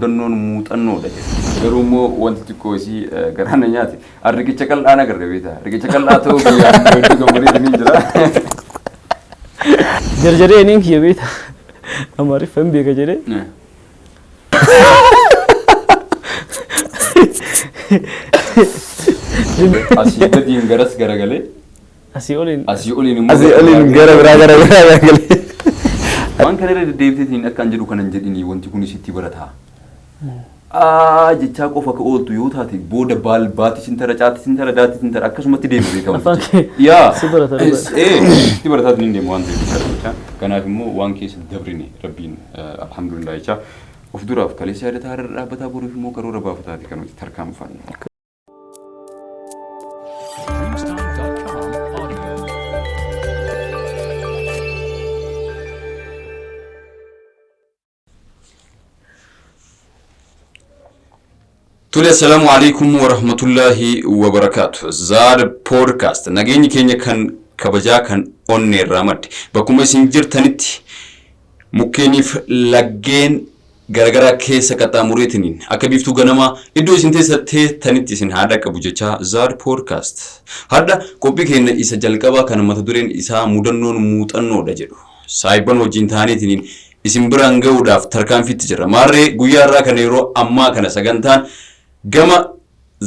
mudannoon muuxannoodha jedhu. Garuu immoo wanti xiqqoo isii garaana nyaate riqicha qal'aa nagarre beektaa. Riqicha qal'aa ta'uu guyyaan hedduu gammadee jira. Jarjaree niin kiyya beektaa. Amaariif hin beeka jedhee. Asii gadiin garas garagalee. Asii oliin gara biraa garagalee. Waan kana irra deddeebiteetiin akkaan jedhu kanan jedhini wanti kun isitti barataa. Jechaa qofa ka ooltu yoo taate booda baati sintara caati sintara daati sintara akkasumatti deemu beekamu. Yaa si barata itti barataatiin hin deemu waan ta'eef. Kanaaf immoo waan keessa dabrine rabbiin alhamdulillah jecha of duraaf kaleessa yaadataa irra dhaabbataa boruuf immoo karoora baafataati kan nuti tarkaanfannu. Tole assalamu alaikum wa rahmatullahi wa barakatuh. Zaad podcast nageenyi keenya kan kabajaa kan onne ramad bakkuma isin jirtanitti mukkeeniif laggeen garagaraa keessa qaxxaamureetiniin akka biiftuu ganama iddoo isin teessanitti isin haadha qabu jecha Zaad podcast hadda qophii keenya isa jalqabaa kan mata dureen isaa mudannoon muuxannoodha jedhu saayiban wajjin taaniitiin isin biraan ga'uudhaaf tarkaanfitti jira maarree guyyaa irraa kan yeroo ammaa kana sagantaan gama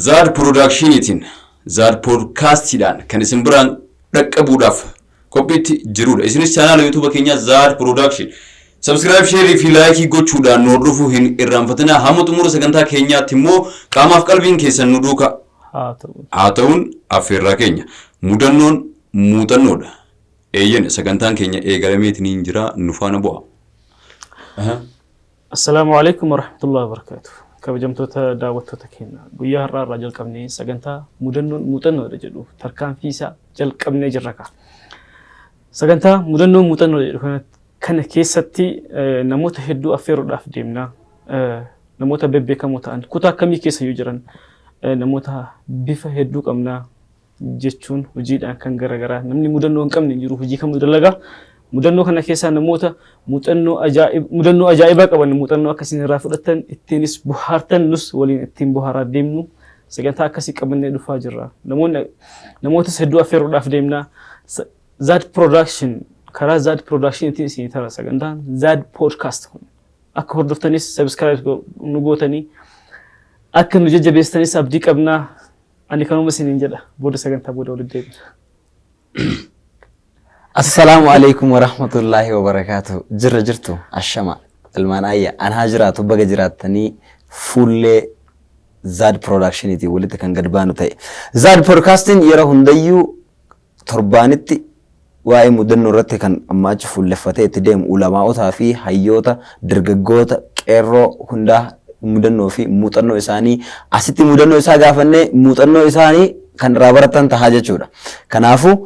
Zaad productionitiin Zaad podcastiidhaan kan isin biraan dhaqqabuudhaaf qophiitti jirudha. Isinis channel YouTube keenya Zaad production subscribe share fi like gochuudhaan nu hordofuu hin irraanfatina. Hamma xumura sagantaa keenyaatti immoo qaamaaf qalbiin keessan nu duuka haa ta'uun affeerraa keenya mudannoon muuxannoodha. Eeyyan sagantaan keenya eegalameetiin jira nu faana bu'a. Assalamu alaikum wa rahmatullahi wa barakatuh. Kabajamtoota daawwattoota keenya guyyaa har'aa irraa jalqabnee sagantaa mudannoon muuxannoodha jedhu tarkaanfii isaa jalqabnee jirra ka. Sagantaa mudannoon muuxannoodha jedhu kana keessatti namoota hedduu affeeruudhaaf deemna. Namoota bebbeekamoo ta'an kutaa akkamii keessa yoo jiran namoota bifa hedduu qabna jechuun hojiidhaan kan garagaraa namni mudannoo hin qabne jiru hojii kamuu dalagaa. Mudannoo kana keessaa namoota mudannoo ajaa'ibaa qaban mudannoo akkasiin irraa fudhatan ittiinis bohaartan nus waliin ittiin bohaaraa deemnu sagantaa akkasii qabannee dhufaa jirra. Namoota hedduu affeeruudhaaf deemna. Zaad production karaa Zaad productionitiin isin tara sagantaan Zaad podcast akka hordoftanis subscribe nu gootanii akka nu jajjabeessanis abdii qabnaa ani kanuma isiniin jedha booda sagantaa booda walitti deebina. Assalamu alaikum wa rahmatullahi wa barakatuh. Jirtu ashama ilmaan ayya anhaa jiraatu baga jiraatanii fuullee Zaad productioniti walitti kan gad baanu ta'e. Zaad podcasting yeroo hundayyuu torbaanitti waa'ee mudannoo irratti kan amma achi fuulleffatee itti deemu ulamaa'otaa fi hayyoota dargaggoota qeerroo hundaa mudannoo fi muuxannoo isaanii asitti mudannoo isaa gaafannee muuxannoo isaanii kan irraa baratan tahaa jechuudha. Kanaafuu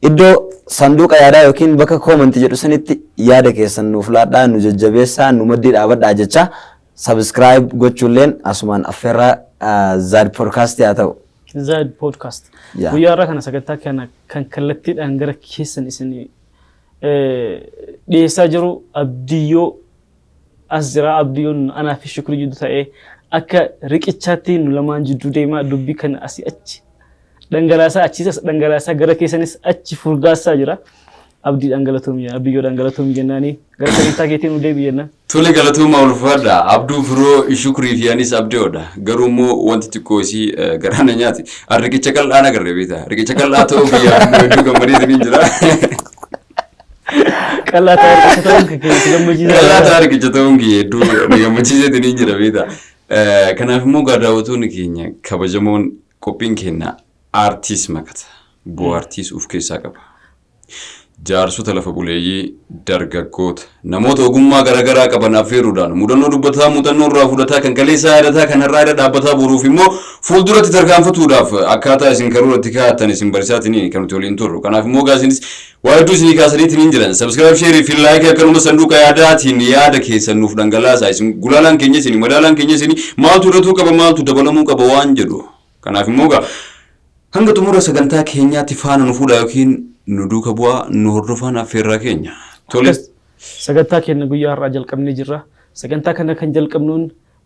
iddoo sanduuqa yaadaa yookiin bakka koomantii jedhu sanitti yaada keessan nuuf laadhaa nu jajjabeessaa nu maddii dhaabadhaa jecha subscribe gochuulleen asumaan affeerraa Zaad podcast haa ta'u. Zaad podcast. Guyyaa irraa kana sagantaa kana kan kallattiidhaan gara keessan isin dhiyeessaa jiru Abdiyyoo as jira. Abdiyyoon anaa fi Shukrii jidduu ta'ee akka riqichaatti nu lamaan jidduu deemaa dubbii kana asii achi dhangalaasaa achiisas dhangalaasaa gara keessanis achi furgaasaa jira. Abdii dhangalatoom jenna Abdiyyoo dhangalatoom jennaanii gara sagantaa keetiin nu deebi jenna. Tole galatooma ulfaadha Abduu firoo Shukrii fi anis Abdiyoodha. Garuu immoo wanti xiqqoo isii garaana nyaati. Riqicha qal'aa nagarre beektaa. Riqicha qal'aa ta'uu biyya hedduu gammadeetiin jira. Qal'aa ta'uu gammachiisa. Qal'aa ta'uu riqicha ta'uun hedduu gammachiiseetiin jira beektaa. Kanaaf immoo gaadaawwatoonni keenya kabajamoon qophiin keenya artiist makata bohaartiis uf keessaa qaba. Jaarsota lafa buleeyyii dargaggoota namoota ogummaa garagaraa qaban affeeruudhaan mudannoo dubbataa muuxannoo irraa fudhataa kan kaleessaa yaadataa kan har'aa irra dhaabbataa boruuf immoo fuulduratti tarkaanfatuudhaaf akkaataa isin karoorratti kaa'atan isin barisaatiin kan nuti waliin turru. Kanaaf immoo gaasinis waa hedduu isinii kaasaniitiin jiran subscribe share fi like akkanuma sanduuqa yaadaatiin yaada keessan nuuf dhangalaasaa isin gulaalaan keenya isin madaalaan keenya isin maaltu irratuu qaba maaltu dabalamuu qaba waan jedhu. Kanaaf immoo hanga xumura sagantaa keenyaatti faana nu fuudha yookiin nu duuka bu'aa nu hordofan affeerraa keenya. Tole sagantaa keenya guyyaa har'aa jalqabnee jirra. Sagantaa kana kan jalqabnuun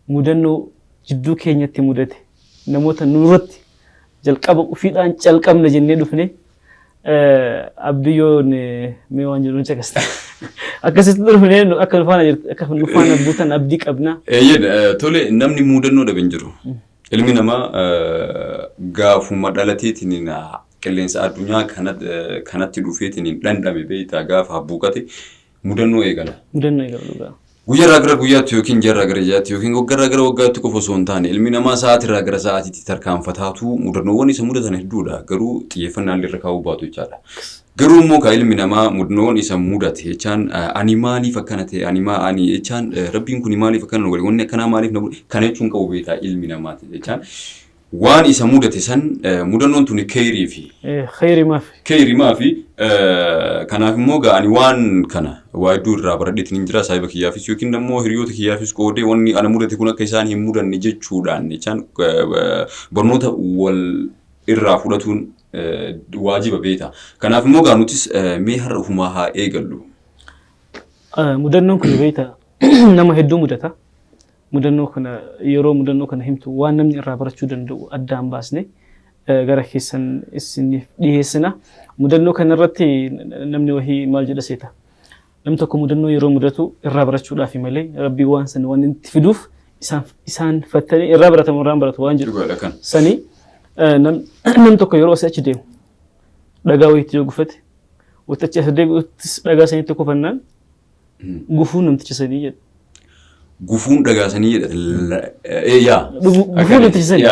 mudannoo jidduu keenyatti mudate namoota nurratti jalqaba ufiidhaan calqabna jennee dhufne abdiyyoon mee waan jedhu caqasta. Akkasitti dhufne akka nufaana buutan abdii qabna. Tole namni mudannoo dhabe hin jiru. Ilmi namaa gaafuma dhalateetiin qilleensa addunyaa kanatti dhufeetiin dhandhame beektaa gaafa buuqate mudannoo eegala. Mudannoo eegala dhugaa. Guyyaa gara guyyaatti yookiin jarraa gara jaatti yookiin waggaa gara waggaatti qofa osoo hin taane ilmi namaa sa'aatirraa gara sa'aatiitti tarkaanfataatu mudannoowwan isa mudatan hedduudha garuu xiyyeeffannaan irra kaa'uu baatu jechaadha. Garuu immoo kan ilmi namaa mudannoowwan isa mudate jechaan ani maaliif akkana ta'e ani jechaan rabbiin kun maaliif akkana nu godhe wanni akkanaa maaliif na godhe kana jechuun qabu beektaa ilmi namaati jechaan. Waan isa mudate san mudannoon tuni khayrii fi khayrii maafi kanaaf immoo ga'ani waan kana waa hedduu irraa baradheetiin hin jira saahiba kiyyaafis yookiin immoo hiriyoota kiyyaafis qoodee wanni ana mudate kun akka isaan hin mudanne jechuudhaan jechaan barnoota wal irraa fudhatuun waajiba beektaa. Kanaaf immoo gaa nutis mee har'a ufumaa haa eegallu. Mudannoon kun beektaa nama hedduu mudata. Mudannoo kana yeroo mudannoo kana himtu waan namni irraa barachuu danda'u addaan baasne gara keessan isiniif dhiyeessina. Mudannoo kana irratti namni wahii maal jedha seeta. Namni tokko mudannoo yeroo mudatu irraa barachuudhaaf malee rabbii waan san waan itti fiduuf isaan fattanii irraa baratamu irraan baratu waan jedhu. Sani namni tokko yeroo asii achi deemu dhagaa wayiitti yoo gufate wata achi asii deebi'uttis dhagaa sanitti kufannaan gufuu namticha sanii jedha. Gufuun dhagaasanii jedha. Gufuun namticha sanii.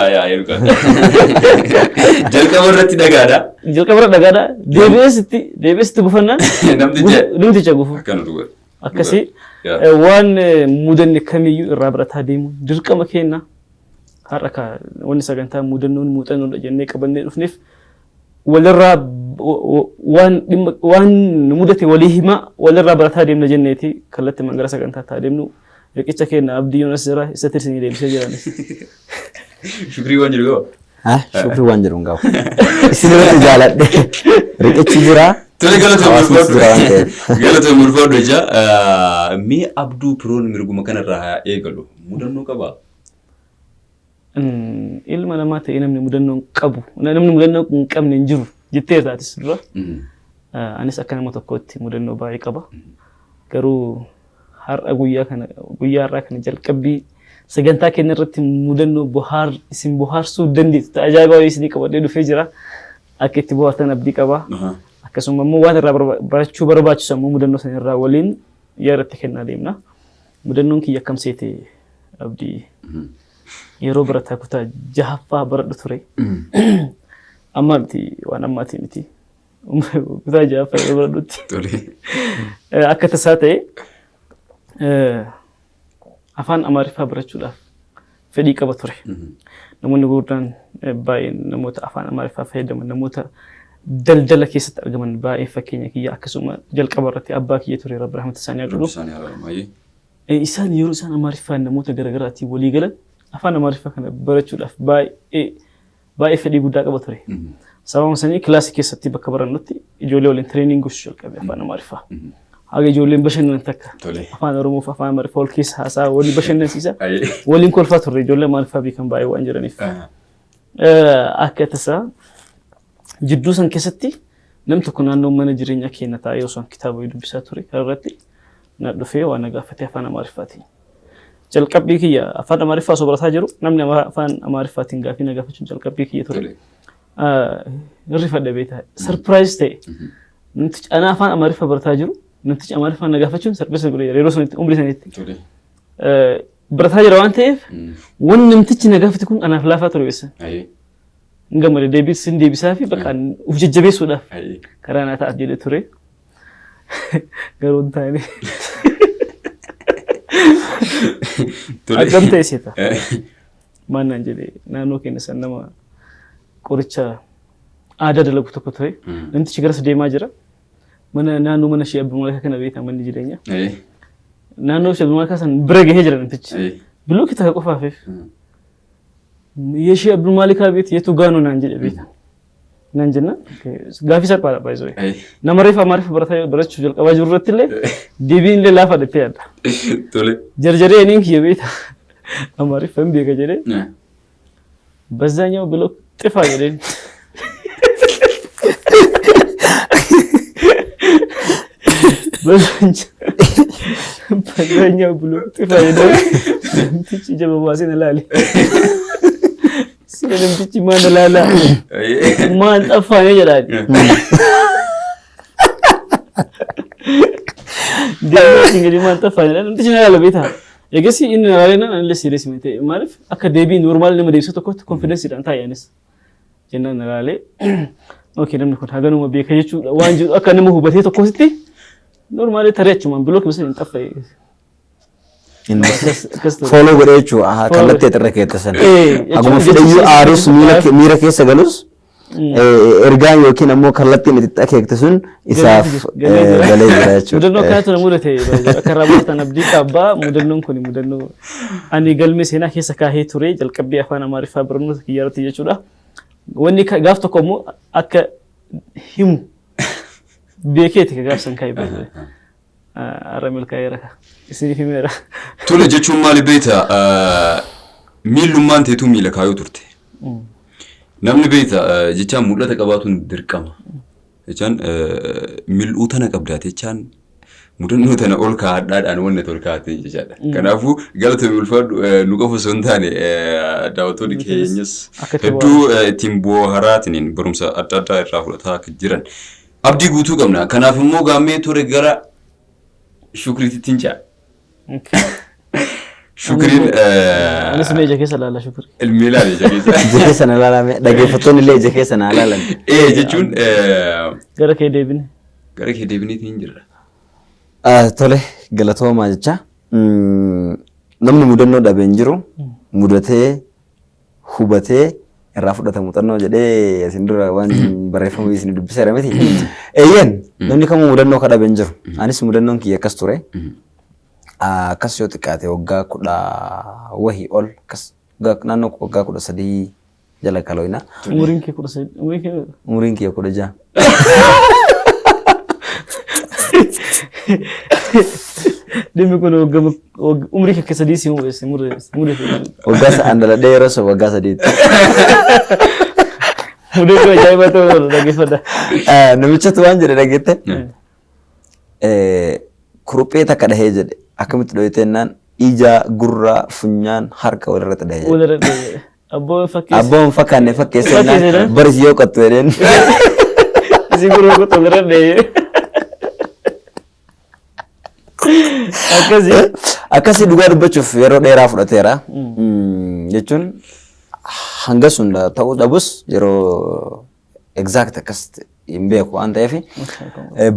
Jalqaba irratti dhagaadha. Jalqaba irratti dhagaadha. Deebi'eesitti gufannaan namticha gufuu. Akkasii waan mudanne kamiyyuu irraa barataa deemu dirqama kenna. Har'a wanni sagantaa mudannoon muuxannoodha jennee qabannee dhufneef walirraa waan mudate walii himaa walirraa barataa deemna jenneeti kallattii mangara sagantaa taa deemnu. Riqicha kenna abdiyyoon as jira isa tirsinii deebisee jiranis. Shukrii waan jiru gaba. Shukrii waan jiru gaba. Isin irratti jaaladhe. Riqichi jira. Tole galata murfaadhu jecha mee abduu piroon mirguma kanarraa eegalu mudannoo qabaa? Ilma namaa ta'ee namni mudannoo qabu namni mudannoo hin qabne hin jiru jettee taatis dura. Anis akka nama tokkootti mudannoo baay'ee qaba. Garuu har'a guyyaa irraa kana jalqabbii sagantaa keenya irratti mudannoo isin bohaarsuu dandeessu ajaa'iba wayii isinii qabadhee dhufee jira. Akka itti bohaartan abdii qaba. Akkasuma immoo waan irraa barachuu barbaachisu immoo mudannoo sana irraa waliin yaadatti kennaa deemna. Mudannoon kiyya akkam seete abdii yeroo barataa kutaa jahaffaa baradhu ture. Amma miti waan ammaati miti. Kutaa jahaffaa yeroo baradhutti. Akka tasaa ta'e afaan Amaariffaa barachuudhaaf fedhii qaba ture. Namoonni gurguddaan baay'een namoota afaan Amaariffaa fayyadaman namoota daldala keessatti argaman baay'ee fakkeenya kiyya akkasuma jalqaba irratti abbaa kiyya ture Rabbi rahmata isaanii haa godhu. Isaan yeroo isaan Amaariffaan namoota garaagaraatiin walii galan afaan Amaariffaa kana barachuudhaaf baay'ee fedhii guddaa qaba ture. Sababa sanii kilaasii keessatti bakka barannutti ijoollee waliin tireeningii gochuu jalqabe afaan Amaariffaa. Haga ijoolleen bashannan takka afaan Oromoo fi afaan Amaariffaa wal keessa haasaa waliin bashannansiisa waliin kolfaa turre ijoollee Amaariffaa beekan baay'ee waan jiraniif. Akka tasaa jidduu san keessatti namni tokko naannoo mana jireenyaa keenya taa'ee osoo kitaaba dubbisaa ture kanarratti na dhufee waan na gaafate afaan Amaariffaatiin. Jalqabbii kiyya afaan Amaariffaa osoo barataa jiru namni afaan Amaariffaatiin gaafii na gaafachuun jalqabbii kiyya ture. Rifadhe beektaa sarpiraayiz ta'e namtichi ana afaan Amaariffaa barataa jiru namtichi Amaariffaan na gaafachuun sarpiraayiz godhe yeroo sanitti umrii sanitti. Barataa jira waan ta'eef waan namtichi na gaafate kun anaaf laafaa ture beesan. Ngamale deebisaa fi bakka uf jajjabeessuudhaaf karaa naa ta'aaf jedhee ture. Garuu hin taane. Akkam ta'e seeta. Maal naan jedhee naannoo keenya san nama qoricha aadaa dalagu tokko ture. Namtichi garas deemaa jira. Naannoo mana ishee Abdul Malikaa kana beektaa manni jireenya. Naannoo ishee Abdul Malikaa san bira gahee jira namtichi. Bilookii takka qofaafeef. Yeshi Abdul Malikaa beekti yetu gaanoo naan jedhe beektaa. Naan jenna gaafii salphaadha baay'isoo. Nama reefa Amaariffaa barachuu jalqabaa jiru irratti illee deebiin illee laafa dhiphee adda. Jarjaree eniin kiyya beektaa. Amaariffaan beeka jedhee በዛኛው ብሎክ ጥፋ jedheen በዛኛው ብሎክ ጥፋ jedheen namtichi ija babaasee na laale sila namtichi maan na laala maan xaffaane jedhaan deemee ingilii maan xaffaane namtichi na laala beektaa Eegasi inni nalaalena anillee serious miti maaliif akka deebii normaal nama deebisuu tokkotti confidence dhaan taa'anis jennaan nalaalee okay namni kun haganuma beeka jechuudha waan jiru akka nama hubatee tokkotti normaali taree achumaan bilook bisa hin xaffee follow godhee jechuudha kallattii irra keettasan akkuma fedhayyuu aarus miira keessa galus ergaan yookiin ammoo kallattiin itti akeekte sun isaaf galee jira jechuudha. Mudannoo kanatu na mudate akka raabatan abdii qabbaa mudannoon kun mudannoo ani galmee seenaa keessa kaahee ture jalqabbii afaan Amaariffaa barnoota kiyyaarratti jechuudha. Wanni gaaf tokko immoo akka himu beekeeti ka gaafsan kaayee baay'ee. Aramil kaayera isin himeera. Tole jechuun maali beekta miillummaan teetu miila kaayuu turte. Namni beekta jechaan mul'ata qabaatuun dirqama. Jechaan mil'uu tana qabdaate jechaan mudannoo tana ol kaa'adhaadhaan wanna ol kaa'ate jechaadha. Kanaafuu galata ulfaadhu nu qofa osoo hin taane daawwattoonni keenyas hedduu ittiin bohaaraatiin barumsa adda addaa irraa fudhataa akka jiran abdii guutuu qabna. Kanaaf immoo gaammee ture gara shukriitti hin caa. Shukriin anis mee keessa laala shukri. Ilmi ilaale keessa. Keessa na laalame dhaggeeffattoonni illee keessa na laalan. Jechuun gara kee deebine. Gara kee deebineetii hin jirra. Tole galatoomaa jecha namni mudannoo dhabee hin jiru mudatee hubatee irraa fudhata muuxannoo jedhee isin dura waan barreeffamuu isin dubbiseera miti. Eeyyan namni kamuu mudannoo ka dhabee hin jiru. Anis mudannoon kiyya akkas ture. Akkas yoo xiqqaate waggaa 10 wahii ol akkas naannoo waggaa 13 jala kalooyna. Umuriin kee 13 umuriin kiyya 16. Demi kun umri kee 3 si umri waggaa sa'aan daladhee yeroo so waggaa 3. Mudee ko ajaa'iba ta'uu dhaggeeffadha. Namichatu waan jedhe dhageette. Kuruphee takka dhahee jedhe akkamitti dhoyiteennaan ija gurra funyaan harka walirratti dhahee jedhe. Walirratti dhahee. Abboon fakkaanne fakkeessennaan baris yoo qattu jedheen. Isi gurra qottu walirratti dhahee. Akkasii dhugaa dubbachuuf yeroo dheeraa fudhateera. Jechuun hanga sun ta'uu dhabus yeroo exact akkas hin beeku waan ta'eef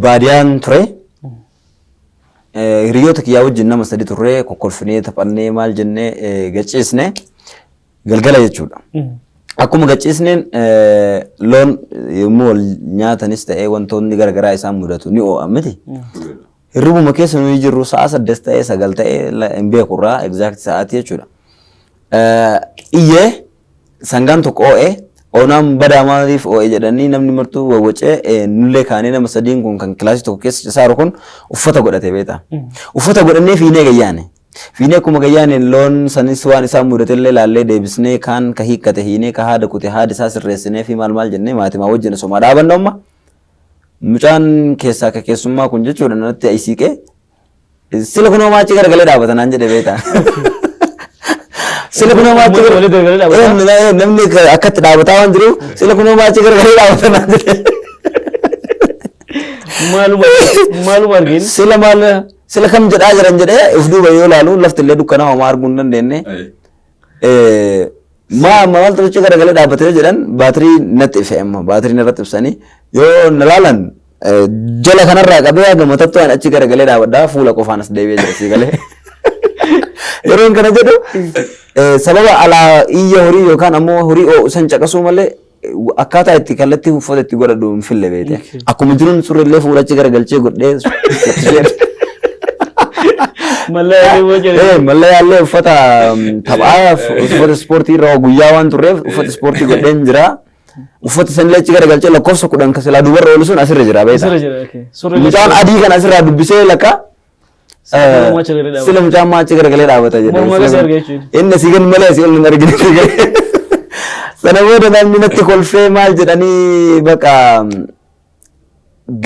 baadiyaan ture. Hiriyoota kiyyaa wajjin nama 3 turre kokkolfinee taphannee maal jennee gachiisne galgala jechuudha. Akkuma gachiisneen loon yommuu wal nyaatanis ta'ee wantoonni garagaraa isaan mudatu ni oo'an miti. Hirribuma keessa nuyi jirru sa'a 8 ta'ee 9 ta'ee hin beekurraa exact sa'aatii jechuudha. Iyyee sangaan tokko oo'ee onaan badaa maaliif oo'ee jedhanii namni martuu wawwacee nullee kaanee nama 3 kun kan kilaasii tokko keessa saaru kun uffata godhatee beeta. Uffata godhannee fiinee gayyaane. Fiinee akkuma gayyaane loon sanis waan isaan mudatellee laallee deebisnee kaan ka hiikkate hiinee ka haada kute haada isaa sirreessinee fi maal jennee maatimaa wajjin osoo dhaabanna amma. Mucaan keessaa ka keessummaa kun jechuudha natti ayisiiqee sila kunoo maachi garagalee dhaabata naan jedhe beeta. Sila kunoo maachi garagalee dhaabata. Namni akkatti dhaabataa waan jiru sila kunoo maachi garagalee dhaabata naan jedhe. Maaluma argin. Sila kam jedhaa jiran jedhee of duuba yoo ilaalu lafti illee dukkanaa homaa arguu hin dandeenye. Maaltu jecha garagalee dhaabatee jedhan baatirii natti ife amma baatirii irratti ibsanii yoo na laalan jala kanarraa qabee haga matattu waan achi garagalee dhaabadhaa fuula qofaan as deebi'ee jira sii galee. Yeroo kana jedhu sababa alaa iyya horii yookaan ammoo horii san caqasuu malee akkaataa itti kallattii uffata itti godhadhu hin fille beete. Akkuma jiruun surreellee fuula achi garagalchee godhee mallayaallee uffata taphaa uffata ispoortii irraa guyyaa waan turreef uffata ispoortii godheen jira. Uffata sanillee achi garagalchee lakkoofsa 10 kan silaa dubarra oolu sun asirra jira beeta. Mucaan adii kan asirraa dubbisee lakka Silam caammaa achi garagalee dhaabata jedhee. Inni si gan malee si ol hin argine. Sana booda namni natti kolfee maal jedhanii baqa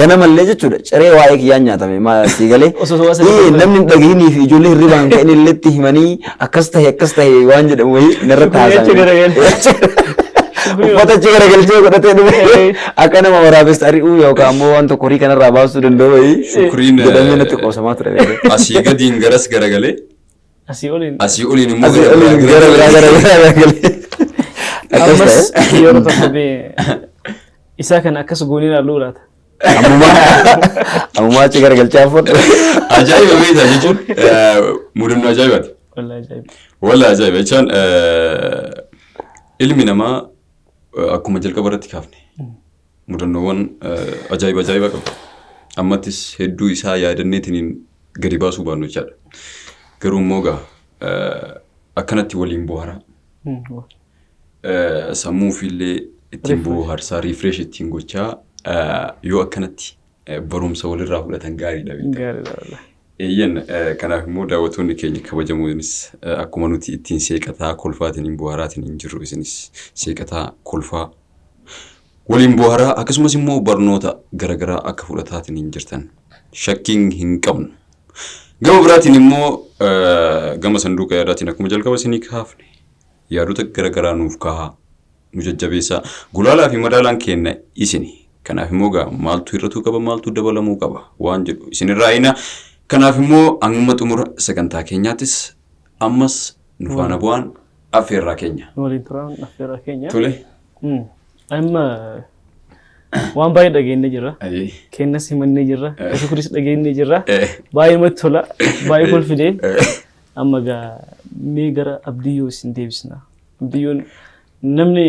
ganamallee jechuudha. Ciree waa'ee kiyyaan nyaatame si galee. Namni dhagahanii fi ijoollee hirribaan ka'anii illeetti himanii akkas tahe waan jedhamu wayii narratti haasa'e. Uffata achi garagalchee godhatee dhufe akka nama waraabessu ari'uu yookaan ammoo waan tokko horii kanarraa baasuu danda'u wayii jedhamee natti qoosamaa ture. Asii gadiin garas garagalee. Asii oliin immoo gara biraa garagalee. Ammas yeroo tokko isaa kana akkas gooniin halluu laata. Ammumaa achi garagalchaa fudhu. Ajaa'iba beektaa jechuun mudannoo ajaa'ibaati. Wallaahi ajaa'iba jechaan ilmi namaa akkuma jalqaba irratti kaafne mudannoowwan ajaa'iba qabu. Ammattis hedduu isaa yaadanneetiin gadi baasuu baannu jechaadha. Garuu immoo akkanatti waliin bohaaraa. Sammuu fiillee ittiin bohaarsaa refresh ittiin gochaa yoo akkanatti barumsa walirraa fudhatan gaariidha. Eeyyan kanaaf immoo daawwattoonni keenya kabajamuunis akkuma nuti ittiin seeqataa kolfaatiin bohaaraatiin jirru isinis seeqataa kolfaa waliin bohaaraa akkasumas immoo barnoota garaagaraa akka fudhataatiin jirtan shakkiin hin qabnu. Gama biraatiin immoo gama sanduuqa yaadaatiin akkuma jalqaba isinii kaafne yaadota garaagaraa nuuf kahaa nu jajjabeessaa gulaalaa fi madaalaan kenna isini. Kanaaf immoo maaltu hir'atuu qaba maaltu dabalamuu qaba waan jedhu isinirraa ina. Kanaaf immoo amma xumura sagantaa keenyaattis ammas nu faana bu'aan affeerraa keenya. Waliin turaan affeerraa keenya. Tole. Amma waan baay'ee dhageenye jirra. Kennas himannee jirra. Shukuris dhageenye jirra. Baay'ee matti tola. Baay'ee kolfidee. Amma mee gara Abdiyyoo isin deebisna. Abdiyyoon namni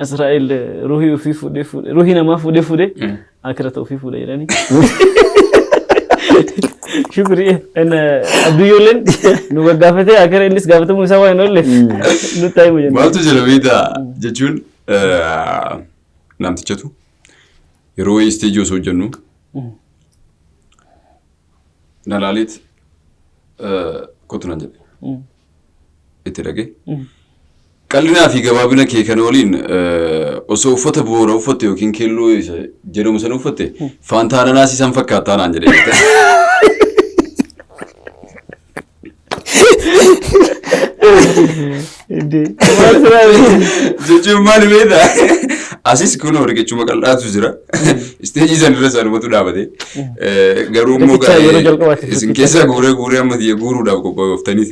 Israa'el ruhii ofii fuudhee ruhii namaa fuudhee akirata ofii fuudhee jedhanii. Shukrii Abdiyyooleen nu gaggaafatee akira innis gaafatamuu isaa waan hin oolleef nutti himu jenna. Maaltu jira beektaa jechuun namtichatu yeroo wayii isteejii osoo hojjennu na laaleet kottu nan jedhe itti dhagee. Qal'inaa fi gabaabina kee kan waliin osoo uffata boora uffatte yookiin keelloo jedhamu sana uffatte faantaa ananaasii san fakkaataa naan jedhee. Jechuun maali beektaa? Asis kun horigechuma qal'aatu jira. Isteejii sanarra sanumatu dhaabate. Garuu immoo isin keessaa guuree amma guuruudhaaf qophooftanii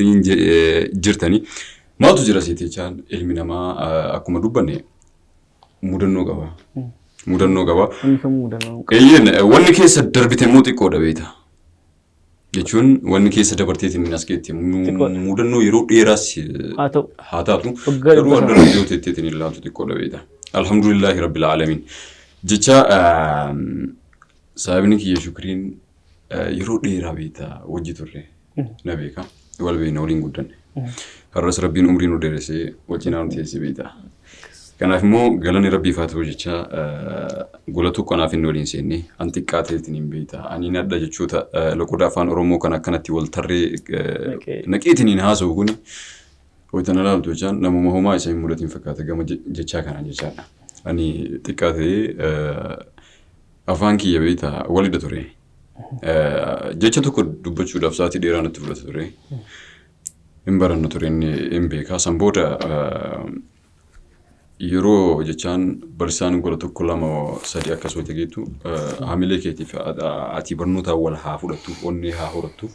jirtanii. Maaltu jira seetichaan ilmi namaa akkuma dubbanne mudannoo qaba. Eeyyen wanni keessa darbite immoo xiqqoodha beektaa. Jechuun wanni keessa dabarteetiin as geetti mudannoo yeroo dheeraas haa taatu garuu adda rakkoo teetteetiin ilaaltu xiqqoodha beektaa. Alhamdulillahi rabbil aalamiin. Jecha saabni kiyya shukriin yeroo dheeraa beektaa hojii turre na beeka wal beekna waliin guddanne. Har'as rabbiin umrii nu dheeresee wajjinaa nu teessee beektaa. Kanaaf immoo galanni rabbiif haa ta'u jecha gola tokko naaf inni waliin seenne an xiqqaa ta'eetiin hin beektaa. Ani nadha jechoota loqoda afaan Oromoo kan akkanatti wal tarree naqeetiin hin haasa'u kuni hojjetan ilaaltu jechaan namuma homaa isa hin mudatiin fakkaata gama jechaa kanaan jechaadha. Ani xiqqaa ta'ee afaan kiyya beektaa walidha ture. Jecha tokko dubbachuudhaaf sa'aatii dheeraa natti fudhata ture. Hin barannu ture hin beekaa. San booda yeroo jechaan barsiisaan gola tokko lama sadii akkasuma geettu hamilee keetiif ati barnootaan wal haa fudhattuuf onnee haa horattuuf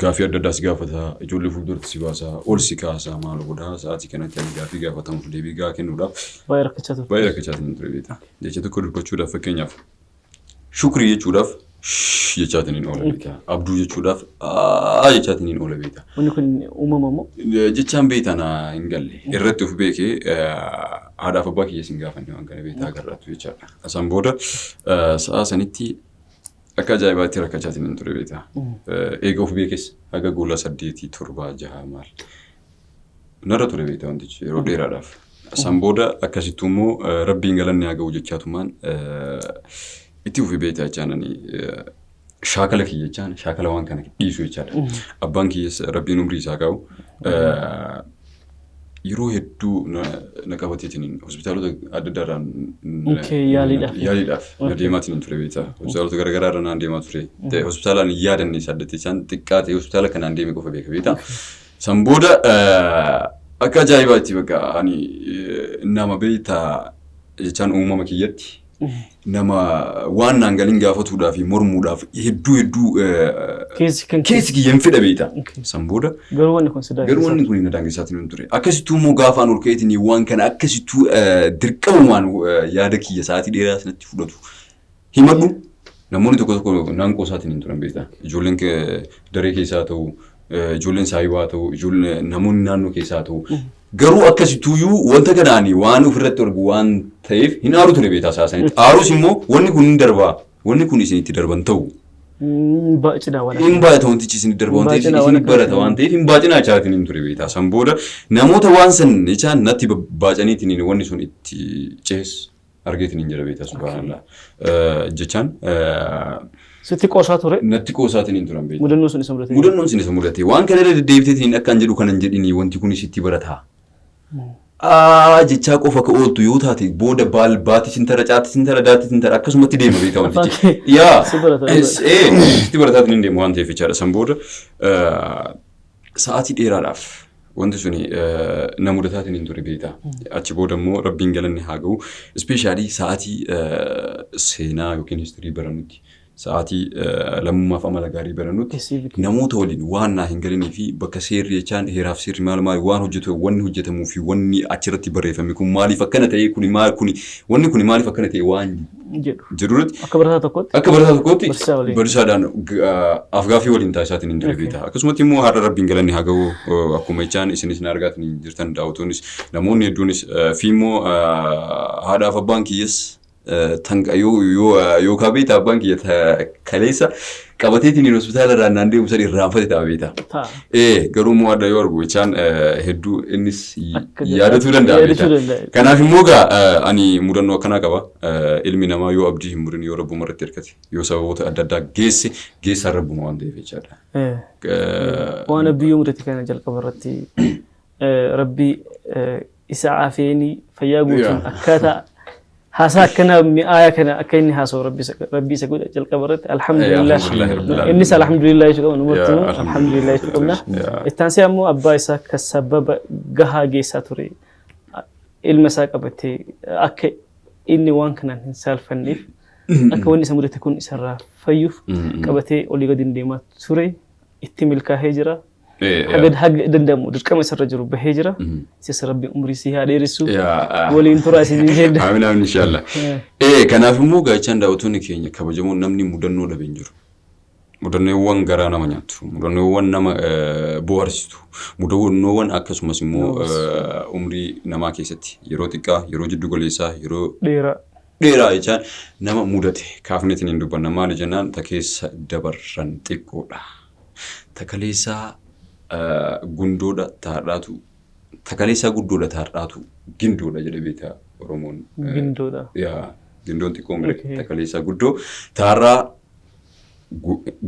gaafii adda addaas gaafataa ijoollee fuulduratti si baasaa ol si kaasaa maal godhaa sa'aatii kanatti ani gaafii gaafatamuuf deebii gaa kennuudhaaf baay'ee rakkachaa ture beektaa. Jecha tokko dubbachuudhaaf fakkeenyaaf shukrii jechuudhaaf jechaatiin hin oole beektaa. Abduu jechuudhaaf jechaatiin hin oole beektaa. Wanni kun uumama moo? Jechaan beektaan hin galle irratti of beekee haadhaaf abbaa kiyya sin gaafanne waan kana beektaa agarraatu jechaadha. San booda sa'a sanitti akka ajaa'ibaatti rakkachaatiin hin ture beektaa. Eega of beekes haga gola 8 7 6 maal narra ture beektaa wantichi yeroo dheeraadhaaf. San booda akkasittuu immoo rabbiin galanni haa ga'u jechaatumaan itti ufi beektaa jechaananii shaakala kiyya jechaan shaakala waan kana dhiisu jechaadha. Abbaan kiyyas rabbiin umrii isaa qabu yeroo hedduu na qabateetiin hospitaalota adda addaarraan yaaliidhaaf na deemaatiin ture beektaa. Hospitaalota garaagaraarra naan deemaa ture. Hospitaalaan yaadanne saddeetti isaan xiqqaa ta'e hospitaala kanaan deeme qofa beeka beektaa. San booda akka ajaa'ibaatti bakka ani nama beektaa jechaan uumama kiyyatti nama waan naan galiin gaafatuudhaa fi mormuudhaaf hedduu keessi kiyyaan fedha beektaa. San booda garuu wanni kun na daangeessaatiin hin ture. Akkasittuu immoo gaafaan ol ka'eetiin waan kana akkasittuu dirqamumaan yaada kiyya sa'aatii dheeraa sanatti fudhatu himadhu namoonni tokko naanqoo isaatiin hin turan beektaa. Ijoolleen daree keessaa ta'u ijoolleen saayibaa ta'u ijoolleen namoonni naannoo keessaa ta'u garuu akkasittuuyyuu wanta kanaanii waan ofirratti argu waan ta'eef hin aaru ture beektaa saasanitti. Aarus immoo wanni kun hin darbaa wanni kun isinitti darban ta'u. Hin baay'ata wantichi isinitti darba waan ta'eef isin barata waan ta'eef hin baay'inaa jaatiin hin ture beektaa. San booda namoota waan san jechaan natti baay'aniitiin wanni sun itti cees argeetiin hin jira beektaa subhaanallah. Jechaan sitti qoosaa ture. Natti qoosaatiin hin turan beektaa. Mudannoon sun isa mudate. Mudannoon sun isa mudate. Waan kana irra deddeebiteetiin akka hin jedhu kana hin jedhini wanti kun sitti barataa. Jechaa qofa ka ooltu yoo taate booda baati sintara caati sintara daati sintara akkasumatti deema beektaa wantichi. Yaa sitti barataatiin hin deemu waan ta'eef jechaadha. San booda sa'aatii dheeraadhaaf wanti suni na mudataatiin hin ture beektaa. Achi booda immoo rabbiin galanni haa ga'u. Ispeeshaalii sa'aatii seenaa yookiin histirii barannutti. Sa'aatii lammummaaf amala gaarii barannutti namoota waliin waan naa hin galinii fi bakka seerri jechaan heeraaf seerri maal waan hojjetu wanni hojjetamuu fi wanni achirratti barreeffame kun maaliif akkana ta'e wanni kun maaliif akkana ta'e waan jedhuratti akka barataa tokkotti barsiisaadhaan afgaaffii waliin taasisaatiin hin ture beektaa. Akkasumatti immoo haadha rabbiin galanni haa ga'u akkuma jechaan isinis na argaatiin jirtan daawwattoonnis namoonni hedduunis fi immoo haadhaaf abbaan kiyyas tanga yoo kabeeta abbaan kiyya kaleessa qabateetiin hospitaala irraa naan deemu san irraanfate ta'a beektaa. Garuu immoo adda yoo argu jechaan hedduu innis yaadatuu danda'a beektaa. Kanaaf immoo ani mudannoo akkanaa qaba. Ilmi namaa yoo abdii hin murin yoo rabbuma irratti hirkate yoo sababoota adda addaa geessaan rabbuma waan ta'eef jechaadha. Waan abdii yoo mudate kana jalqaba irratti rabbii isa caafeenii fayyaa guutuun akkaataa hasa akkana mi'aaya kana akka inni haasoo rabbii isa godha jalqaba irratti alhamdulillah innis alhamdulillah jechuudha numartuu alhamdulillah jechuudha. Ittaan see ammoo abbaa isaa akka sababa gahaa geessaa ture ilma isaa qabatee akka inni waan kanaan hin saalfanneef akka wanni isa mudate kun isarraa fayyuuf qabatee olii gadi deemaa ture itti milkaa'ee jira. Haga dandamu dirqama isarra jiru bahee jira. Isa rabbi umrii si haa dheeressu waliin tura isin jedha. Amiin amiin inshallah. Kanaaf immoo gaachaan daawwattoonni keenya kabajamoon namni mudannoo dhabeen jiru. Mudannoowwan garaa nama nyaattu, mudannoowwan nama bohaarsitu, mudannoowwan akkasumas immoo umrii namaa keessatti yeroo xiqqaa, yeroo jiddu galeessaa, yeroo dheeraa jechaan nama mudate kaafneetiin hin dubbanna maali jennaan ta keessa dabarran xiqqoodha. Ta kaleessaa gundoodha taadhaatu takaleessaa guddoodha taadhaatu gindoodha jedhe beektaa Oromoon. Gindoodha. Gindoon xiqqoo mire takaleessaa guddoo taarraa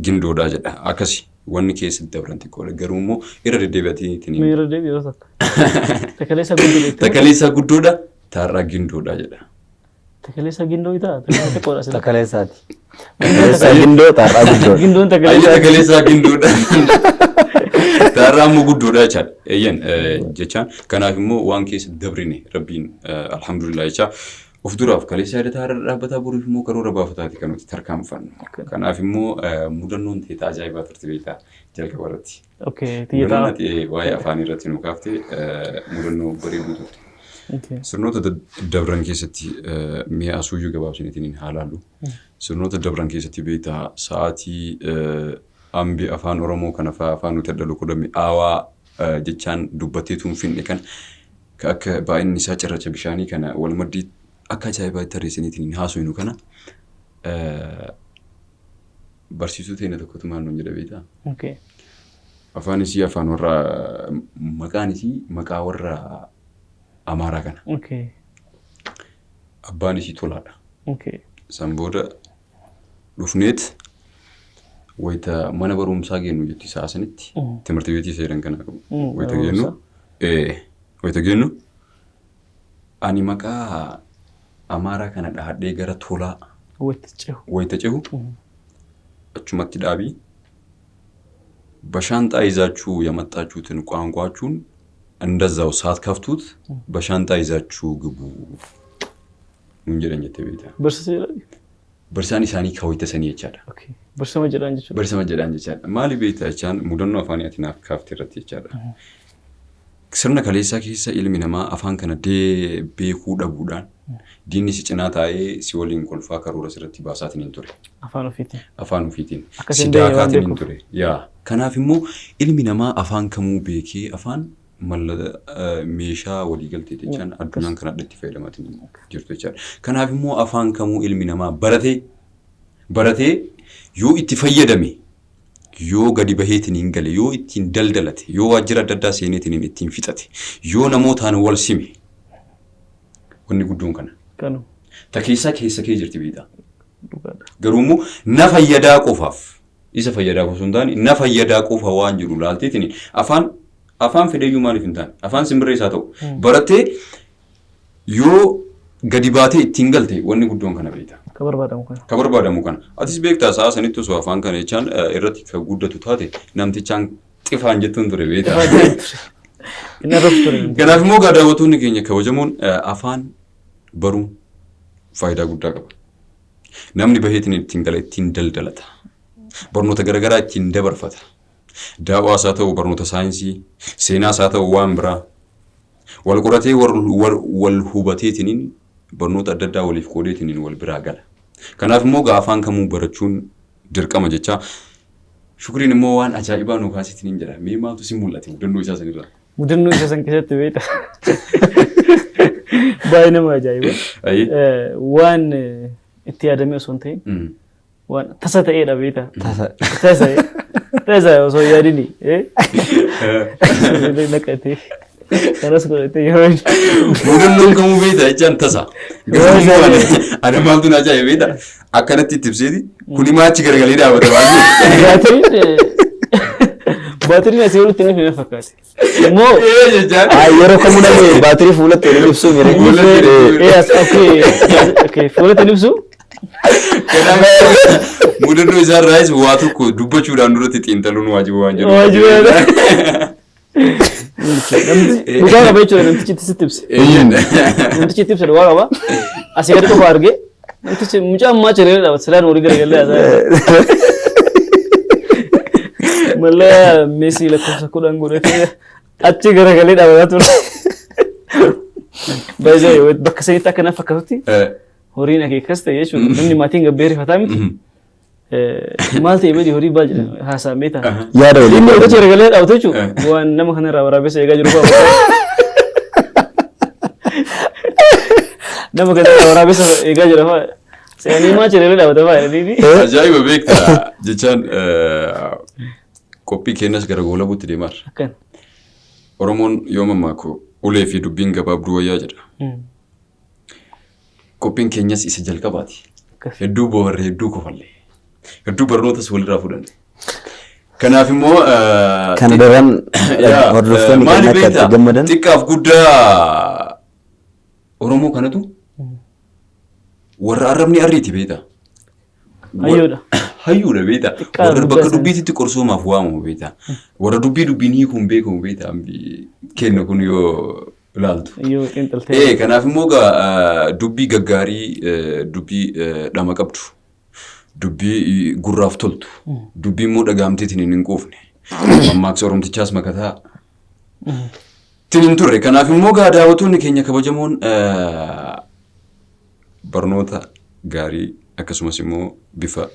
gindoodha jedha. Akkasi wanni keessatti dabran xiqqoodha garuu immoo irra deddeebi'atiin. Irra deebi'oo takka. Takaleessaa guddoodha taarraa gindoodha jedha. Takaleessaa gindoo itaa xiqqoodha. Takaleessaati. Takaleessaa gindoo taarraa guddoodha. Gindoon takaleessaa gindoodha. Taarraa immoo guddoodha jechaadha. Jechaan kanaaf immoo waan keessa dabrine rabbiin alhamdulillah jechaa of duraaf kaleessa yaada taarra dhaabbataa boruuf immoo karoora baafataati kan nuti tarkaanfannu. Kanaaf immoo mudannoon ta'e ajaa'ibaa turte beektaa jalqaba irratti. Mudannoo waa'ee afaan irratti nu kaaftee mudannoo bareedduu turte. Sirnoota dabran keessatti mi'a asuuyyuu gabaabsineetiin haa laallu. Sirnoota dabran keessatti beektaa sa'aatii ambi afaan Oromoo kana fa'aa afaan nuti adda lukkuu mi'aawaa jechaan dubbatteetuun finne kan akka baay'inni isaa cirracha bishaanii kana wal maddii akka ajaa'ibaatti tarreessaniitiin haasofnu kana barsiisuu ta'e tokkotu maal nuun jedha beektaa. Afaan isii afaan warra maqaan isii maqaa warra Amaaraa kana. Abbaan isii tolaadha. San booda dhufneet wayita mana barumsaa gennu jetti saasanitti timirti beetii seeran kana qabu wayita gennu ani maqaa Amaaraa kana dhahadhee gara Tolaa wayita cehu achumatti dhaabii በሻንጣ ይዛችሁ የመጣችሁትን ቋንቋችሁን እንደዛው ሳትከፍቱት በሻንጣ ይዛችሁ ግቡ እንጀረኝ ተቤታ በርሳኒ ሳኒ ከወይተ ሰኒ ይቻላል ኦኬ በርሰመ ጀዳንጅ ይቻላል ማሊ ቤታቻን ሙደኑ አፋኒያቲና ካፍቲረት ይቻላል ስርነ ከሌሳ ኪሳ ኢልሚ ነማ አፋን ከነዴ ቤኩ ደቡዳን ዲኒ ሲጭናታዬ ሲወሊን ኮልፋ ከሩረ ስረቲ ባሳትን እንቱሬ አፋኑ ፊቲን ሲዳካትን እንቱሬ ያ ከናፊሞ ኢልሚ ነማ አፋን ከሙ ቤኪ አፋን መለ ሜሻ ወሊገልቴ ተቻን አዱናን ከናደቲ ፈይለማትን ጅርቶ ይቻላል ከናፊሞ አፋን ከሙ ኢልሚ ነማ በረቴ ዮ ኢትፈየደሚ yoo gadi baheetiin hin gale yoo ittiin daldalate yoo waajjira adda addaa seeneetiin ittiin fixate yoo namootaan wal sime wanni guddoon kana ta keessa kee jirti beeta garuummoo na fayyadaa qofaaf isa fayyadaa osoo hin taane na fayyadaa qofa waan jiru laalteetiin afaan fedhayyuu maaliif hin taane afaan simbirree isaa ta'u barattee yoo gadi baatee ittiin galte wanni guddoon kana beeta kabarbaadamu kana atis beektaa sa'a sanitti osoo afaan kana jechaan irratti ka guddatu taate namtichaan xifaan jettuun ture beeta kanaaf immoo daawwattoonni keenya kabajamoon afaan baruun faayidaa guddaa qaba namni baheetiin ittiin gala ittiin daldalata barnoota garaagaraa ittiin dabarfata daawaas haa ta'u barnoota saayinsii seenaas haa ta'u waan biraa wal qoratee wal hubateetiin barnoota adda addaa waliif qoodeetiin wal biraa gala kanaaf immoo afaan kamuu barachuun dirqama jecha shukriin immoo waan ajaa'ibaa nu kaasitiin jira mee maaltu si mul'ate mudannoo isaa sanirraa mudannoo isaa san keessatti beeta baay'ee nama ajaa'iba waan itti yaadamee osoo hin ta'in waan tasa ta'eedha beeta tasa osoo yaadini naqatee kanas godhatee yoo mudannoo kamuu beeta jechaan tasa ana maaltu na ajaa'iba beeta akkanatti itti ibseeti kuni maachi garagalee dhaabata baatiriin asii olitti inni fi fakkaate immoo yeroo kamuu namni baatirii fuulatti inni ibsu fuulatti inni ibsu mudannoo isaa irraayis waa tokko dubbachuudhaan duratti xiinxaluun waajiba waan jedhu dhugaa qaba jechuudha namtichi itti sitti ibse namtichi itti ibse dhugaa qaba asii gadi qofa argee namtichi mucaa ammaa ciree dhaabata silaan horii garagalee malee meesii lakkoofsa 10 godhatee achi garagalee dhaabataa ture baay'ee bakka sanitti akkana fakkaatutti horiin akeekas ta'e jechuudha namni maatiin gabbeerifataa miti maal ta'e badi horii baal jedhama haasaamee ta'a yaada waliin inni hojii garagalee dhaabatu jechuudha waan nama kanarraa waraabessa eegaa jiru qaba nama kanarraa waraabessa eegaa jira fa'a seanii maa ciree dhaabata fa'a ajaa'iba beektaa jechaan qophii kennas gara goolabuutti deemaar akkan oromoon yoo mammaako ulee fi dubbiin gabaabduu wayyaa jedha qophiin keenyas isa jalqabaati hedduu booharree hedduu kofallee hedduu barnootas walirraa fudhanne kanaaf immoo kan daran hordoftoonni kan akka gammadan xiqqaaf guddaa oromoo kanatu warra arrabni arriiti beeta hayyuudha beeta warra bakka dubbiititti qorsoomaaf waamamu beeta warra dubbiin hiikuun beekamu beeta kenna kun yoo ilaaltu kanaaf immoo dubbii gaggaarii dubbii dhama qabdu dubbii gurraaf toltu dubbii immoo dhagaamteetiin hin quufne mammaaksa oromtichaas makataa tinin turre kanaaf immoo daawwattoonni keenya kabajamoon barnoota gaarii akkasumas immoo bifa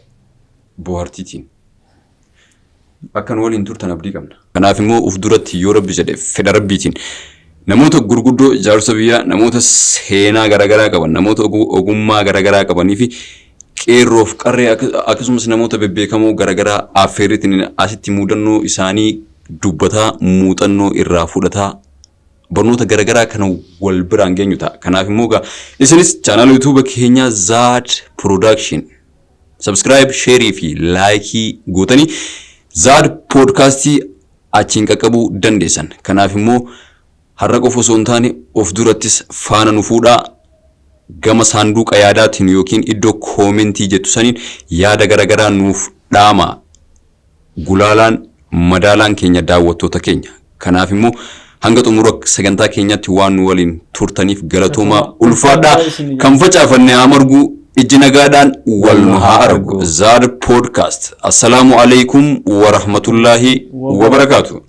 bohaartiitiin akkan waliin turtan abdii qabna kanaaf immoo uf duratti yoo rabbi jedhe fedha rabbiitiin namoota gurguddoo ijaarsa biyyaa namoota seenaa garaagaraa qaban namoota ogummaa garaagaraa qabanii fi qeerroof qarree akkasumas namoota bebbeekamoo garaagaraa affeerritiin asitti mudannoo isaanii dubbataa muuxannoo irraa fudhataa barnoota garaagaraa kana wal biraan geenyu ta'a kanaaf immoo isinis chaanaala yuutuuba keenya Zaad Production subscribe, share fi like gootanii Zaad podcast achiin qaqqabuu dandeessan. Kanaaf immoo har'a qofa osoo hin taane of durattis faana nu fuudhaa gama saanduqa yaadaatiin yookiin iddoo koomentii jettu saniin yaada garaagaraa nuuf dhaama. Gulaalaan madaalaan keenya daawwattoota keenya. Kanaaf immoo hanga xumura sagantaa keenyatti waan nu waliin turtaniif galatoomaa ulfaadhaa. Kan facaafanne haa margu ijji nagaadhaan wal nu haa argu. Zaad podcast. Assalaamu alaikum wa rahmatullahi wa barakaatu.